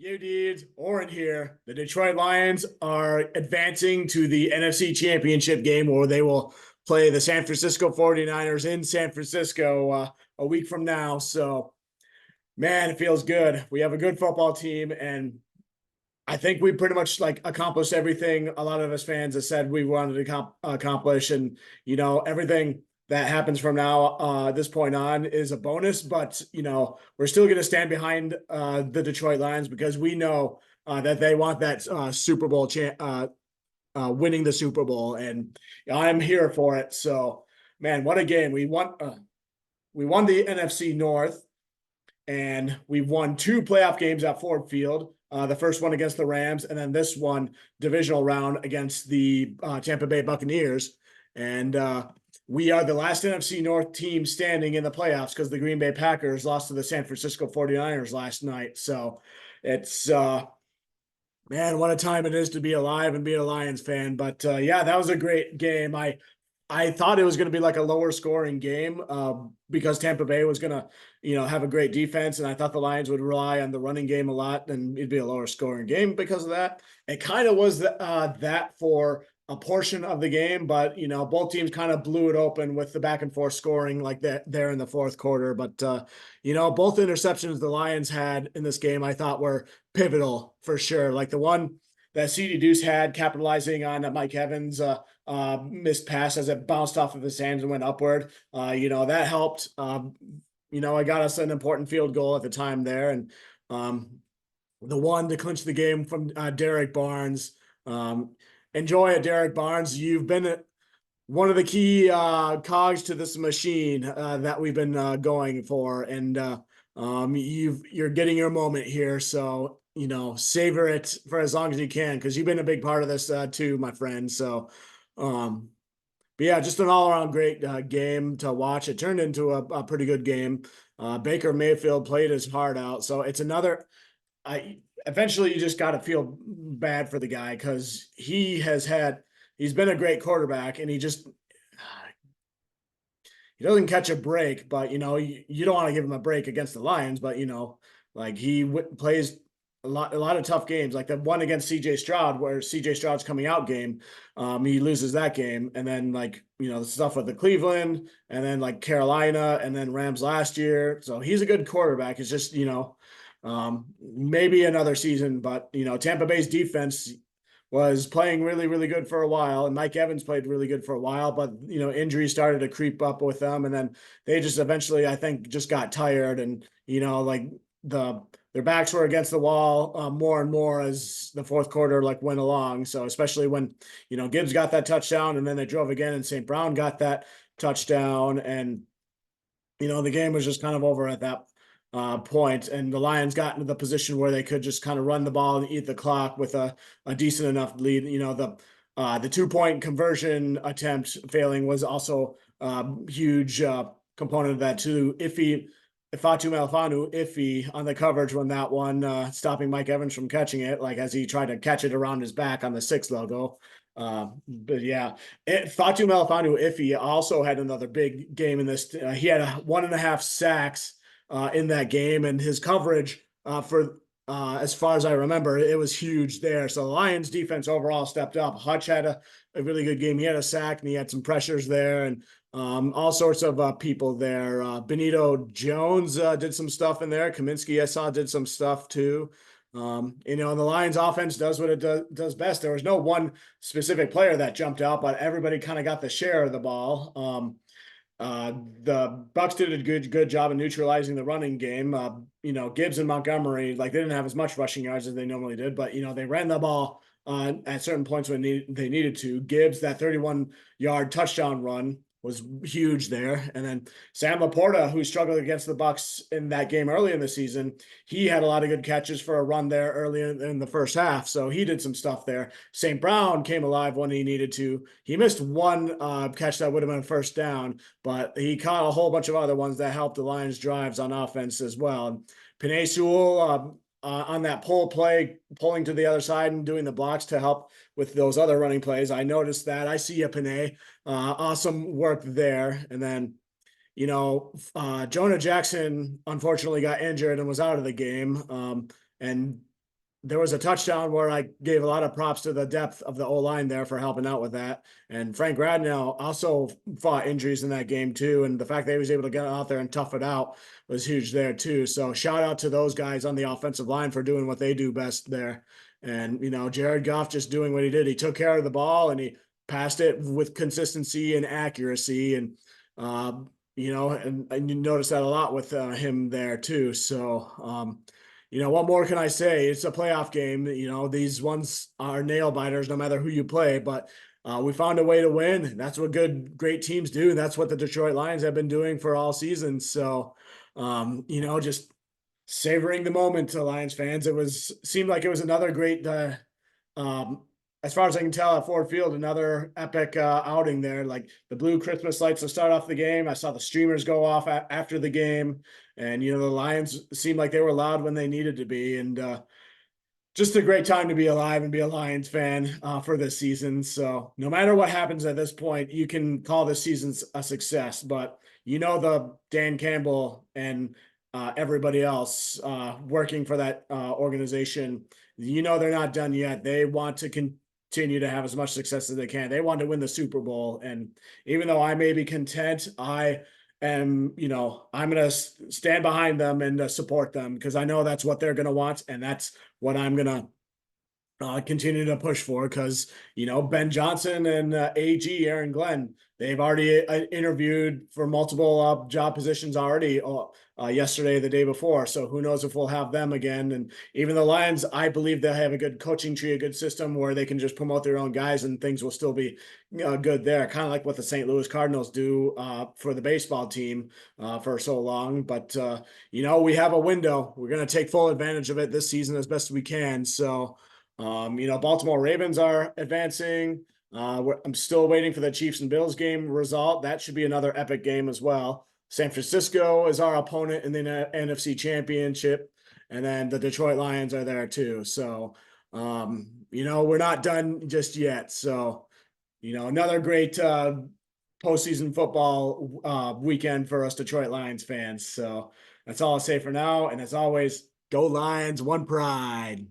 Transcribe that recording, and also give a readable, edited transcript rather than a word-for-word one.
You dudes, Oren here. The Detroit Lions are advancing to the NFC Championship Game where they will play the San Francisco 49ers in San Francisco a week from now. So, man, it feels good. We have a good football team, and I think we pretty much like accomplished everything a lot of us fans have said we wanted to accomplish. And, everything that happens from now this point on is a bonus, but we're still going to stand behind the Detroit Lions because we know that they want that Super Bowl winning the Super Bowl, and I'm here for it. So, man, what a game. We won the NFC North, and we've won two playoff games at Ford Field. The first one against the Rams, and then this one divisional round against the Tampa Bay Buccaneers. And we are the last NFC North team standing in the playoffs because the Green Bay Packers lost to the San Francisco 49ers last night. So it's man, what a time it is to be alive and be a Lions fan. But yeah, that was a great game. I thought it was going to be like a lower scoring game because Tampa Bay was going to, have a great defense. And I thought the Lions would rely on the running game a lot, and it'd be a lower scoring game because of that. It kind of was that for a portion of the game, but, both teams kind of blew it open with the back and forth scoring like that there in the fourth quarter. But, both interceptions the Lions had in this game, I thought were pivotal for sure. Like the one that CD Deuce had capitalizing on Mike Evans' missed pass as it bounced off of his hands and went upward. That helped. I got us an important field goal at the time there. And the one to clinch the game from Derek Barnes. Enjoy it, Derek Barnes. You've been one of the key cogs to this machine that we've been going for. And you're getting your moment here. So, savor it for as long as you can, because you've been a big part of this too, my friend. So, but yeah, just an all-around great game to watch. It turned into a pretty good game. Baker Mayfield played his heart out. So it's another. Eventually you just got to feel bad for the guy because he's been a great quarterback, and he doesn't catch a break. But you don't want to give him a break against the Lions. But like he plays a lot of tough games, like the one against CJ Stroud, where CJ Stroud's coming out game, he loses that game. And then the stuff with the Cleveland, and then like Carolina, and then Rams last year. So he's a good quarterback. It's just, maybe another season, but Tampa Bay's defense was playing really, really good for a while, and Mike Evans played really good for a while, but injuries started to creep up with them, and then they just eventually, I think, just got tired, and like their backs were against the wall more and more as the fourth quarter went along. So especially when Gibbs got that touchdown, and then they drove again, and St. Brown got that touchdown, and the game was just kind of over at that point, and the Lions got into the position where they could just kind of run the ball and eat the clock with a decent enough lead. The 2-point conversion attempt failing was also a huge component of that too. Fatu Malafanu iffy on the coverage when that one, stopping Mike Evans from catching it, as he tried to catch it around his back on the 6 logo. But yeah, Fatu Malafanu iffy also had another big game in this. He had 1.5 sacks in that game, and his coverage for as far as I remember, it was huge there. So the Lions defense overall stepped up. Hutch had a really good game. He had a sack, and he had some pressures there, and all sorts of people there. Benito Jones did some stuff in there. Kaminsky, I saw, did some stuff too. And the Lions offense does what it does best. There was no one specific player that jumped out, but everybody kind of got the share of the ball. The Bucs did a good job of neutralizing the running game. Gibbs and Montgomery, they didn't have as much rushing yards as they normally did, but they ran the ball at certain points when they needed to. Gibbs, that 31-yard touchdown run was huge there. And then Sam Laporta, who struggled against the Bucs in that game early in the season, he had a lot of good catches for a run there early in the first half. So he did some stuff there. St. Brown came alive when he needed to. He missed one catch that would have been a first down, but he caught a whole bunch of other ones that helped the Lions' drives on offense as well. And Penei Sewell, on that pull play, pulling to the other side and doing the blocks to help with those other running plays. I noticed that. I see a Penei. Awesome work there. And then, Jonah Jackson unfortunately got injured and was out of the game. And there was a touchdown where I gave a lot of props to the depth of the O-line there for helping out with that. And Frank Radnell also fought injuries in that game too. And the fact that he was able to get out there and tough it out was huge there too. So shout out to those guys on the offensive line for doing what they do best there. And, Jared Goff just doing what he did. He took care of the ball and he passed it with consistency and accuracy. And, and you notice that a lot with him there too. So, what more can I say? It's a playoff game. These ones are nail biters no matter who you play, but we found a way to win. That's what great teams do. That's what the Detroit Lions have been doing for all season. So, just savoring the moment to Lions fans. Seemed like it was another great, um, as far as I can tell, at Ford Field, another epic outing there. Like the blue Christmas lights to start off the game. I saw the streamers go off after the game, and the Lions seemed like they were loud when they needed to be, and just a great time to be alive and be a Lions fan for this season. So no matter what happens at this point, you can call this season a success. But the Dan Campbell and everybody else working for that organization, they're not done yet. They want to continue to have as much success as they can. They want to win the Super Bowl. And even though I may be content, I'm going to stand behind them and support them because I know that's what they're going to want. And that's what I'm going to continue to push for because, Ben Johnson and AG, Aaron Glenn, they've already interviewed for multiple job positions already yesterday, the day before. So who knows if we'll have them again. And even the Lions, I believe they'll have a good coaching tree, a good system where they can just promote their own guys and things will still be good there. Kind of like what the St. Louis Cardinals do for the baseball team for so long. But, we have a window. We're going to take full advantage of it this season as best we can. So, Baltimore Ravens are advancing. I'm still waiting for the Chiefs and Bills game result. That should be another epic game as well. San Francisco is our opponent in the NFC Championship, and then the Detroit Lions are there too. So, we're not done just yet. So, another great postseason football weekend for us Detroit Lions fans. So that's all I'll say for now. And as always, go Lions, one pride.